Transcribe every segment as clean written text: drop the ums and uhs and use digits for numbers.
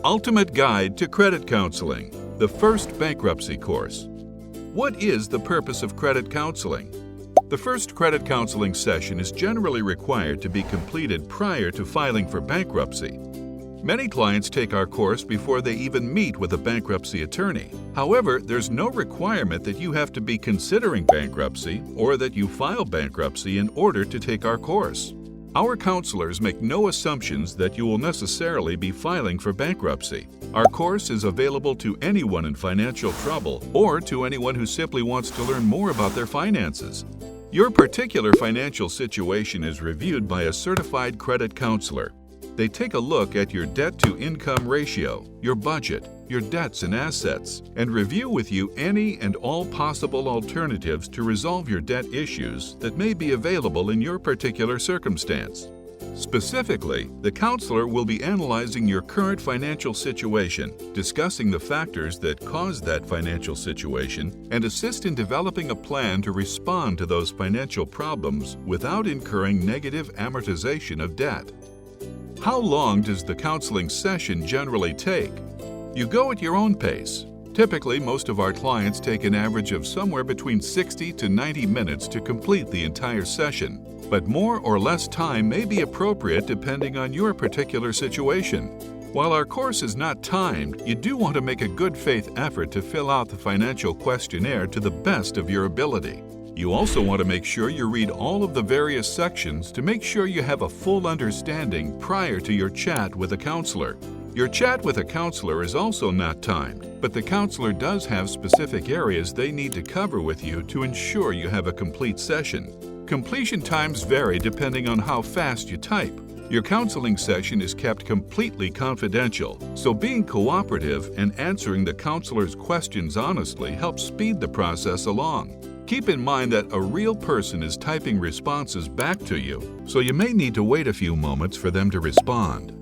Ultimate Guide to Credit Counseling, the first bankruptcy course. What is the purpose of credit counseling? The first credit counseling session is generally required to be completed prior to filing for bankruptcy. Many clients take our course before they even meet with a bankruptcy attorney. However, there's no requirement that you have to be considering bankruptcy or that you file bankruptcy in order to take our course. Our counselors make no assumptions that you will necessarily be filing for bankruptcy. Our course is available to anyone in financial trouble or to anyone who simply wants to learn more about their finances. Your particular financial situation is reviewed by a certified credit counselor. They take a look at your debt-to-income ratio, your budget, your debts and assets, and review with you any and all possible alternatives to resolve your debt issues that may be available in your particular circumstance. Specifically, the counselor will be analyzing your current financial situation, discussing the factors that cause that financial situation, and assist in developing a plan to respond to those financial problems without incurring negative amortization of debt. How long does the counseling session generally take? You go at your own pace. Typically, most of our clients take an average of somewhere between 60 to 90 minutes to complete the entire session, but more or less time may be appropriate depending on your particular situation. While our course is not timed, you do want to make a good faith effort to fill out the financial questionnaire to the best of your ability. You also want to make sure you read all of the various sections to make sure you have a full understanding prior to your chat with a counselor. Your chat with a counselor is also not timed, but the counselor does have specific areas they need to cover with you to ensure you have a complete session. Completion times vary depending on how fast you type. Your counseling session is kept completely confidential, so being cooperative and answering the counselor's questions honestly helps speed the process along. Keep in mind that a real person is typing responses back to you, so you may need to wait a few moments for them to respond.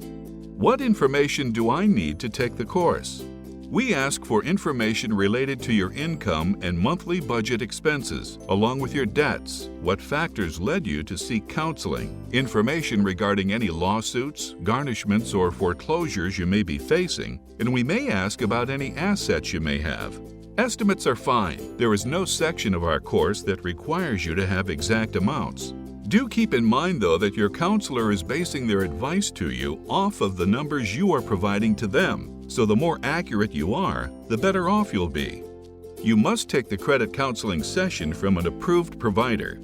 What information do I need to take the course? We ask for information related to your income and monthly budget expenses, along with your debts, what factors led you to seek counseling, information regarding any lawsuits, garnishments, or foreclosures you may be facing, and we may ask about any assets you may have. Estimates are fine. There is no section of our course that requires you to have exact amounts. Do keep in mind, though, that your counselor is basing their advice to you off of the numbers you are providing to them, so the more accurate you are, the better off you'll be. You must take the credit counseling session from an approved provider.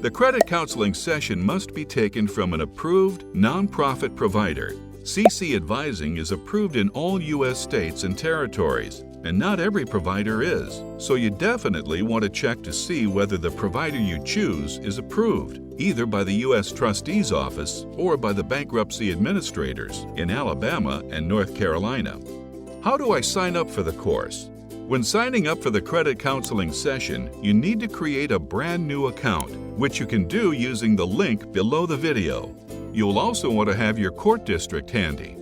The credit counseling session must be taken from an approved, nonprofit provider. CC Advising is approved in all U.S. states and territories, and not every provider is, so you definitely want to check to see whether the provider you choose is approved, either by the U.S. Trustee's Office or by the bankruptcy administrators in Alabama and North Carolina. How do I sign up for the course? When signing up for the credit counseling session, you need to create a brand new account, which you can do using the link below the video. You'll also want to have your court district handy.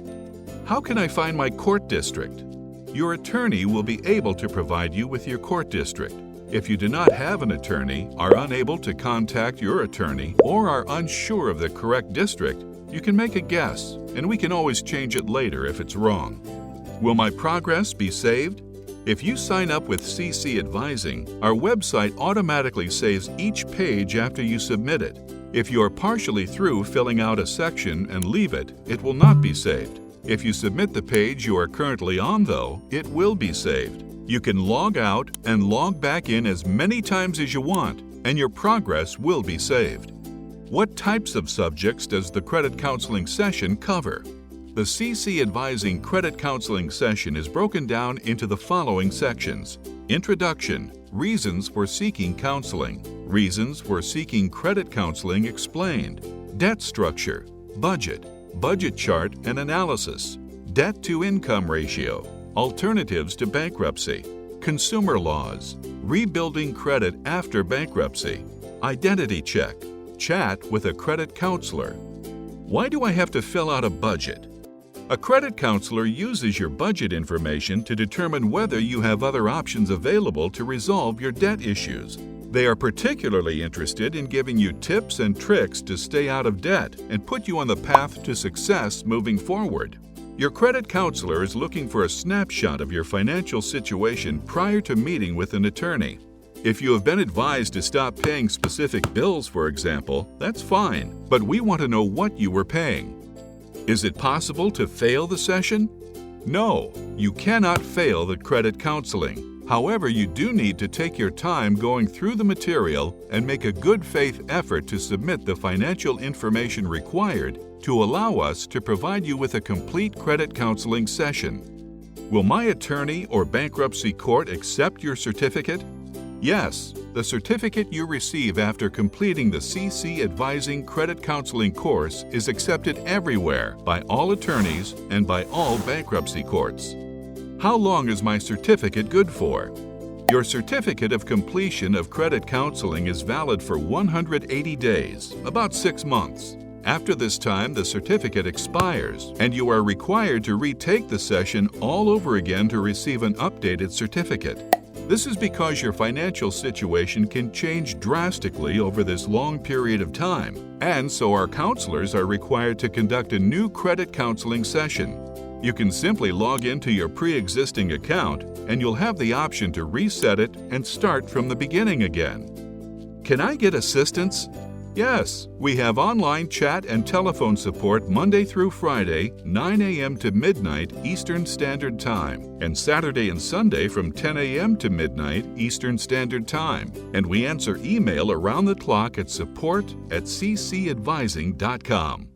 How can I find my court district? Your attorney will be able to provide you with your court district. If you do not have an attorney, are unable to contact your attorney, or are unsure of the correct district, you can make a guess, and we can always change it later if it's wrong. Will my progress be saved? If you sign up with CC Advising, our website automatically saves each page after you submit it. If you are partially through filling out a section and leave it, it will not be saved. If you submit the page you are currently on, though, it will be saved. You can log out and log back in as many times as you want, and your progress will be saved. What types of subjects does the credit counseling session cover? The CC Advising credit counseling session is broken down into the following sections: Introduction, reasons for seeking counseling, reasons for seeking credit counseling explained, debt structure, budget chart and analysis, debt-to-income ratio, alternatives to bankruptcy, consumer laws, rebuilding credit after bankruptcy, identity check, chat with a credit counselor. Why do I have to fill out a budget? A credit counselor uses your budget information to determine whether you have other options available to resolve your debt issues. They are particularly interested in giving you tips and tricks to stay out of debt and put you on the path to success moving forward. Your credit counselor is looking for a snapshot of your financial situation prior to meeting with an attorney. If you have been advised to stop paying specific bills, for example, that's fine, but we want to know what you were paying. Is it possible to fail the session? No, you cannot fail the credit counseling. However, you do need to take your time going through the material and make a good faith effort to submit the financial information required to allow us to provide you with a complete credit counseling session. Will my attorney or bankruptcy court accept your certificate? Yes, the certificate you receive after completing the CC Advising Credit Counseling course is accepted everywhere by all attorneys and by all bankruptcy courts. How long is my certificate good for? Your certificate of completion of credit counseling is valid for 180 days, about 6 months. After this time, the certificate expires, and you are required to retake the session all over again to receive an updated certificate. This is because your financial situation can change drastically over this long period of time, and so our counselors are required to conduct a new credit counseling session. You can simply log into your pre-existing account, and you'll have the option to reset it and start from the beginning again. Can I get assistance? Yes, we have online chat and telephone support Monday through Friday, 9 a.m. to midnight Eastern Standard Time, and Saturday and Sunday from 10 a.m. to midnight Eastern Standard Time. And we answer email around the clock at support@ccadvising.com.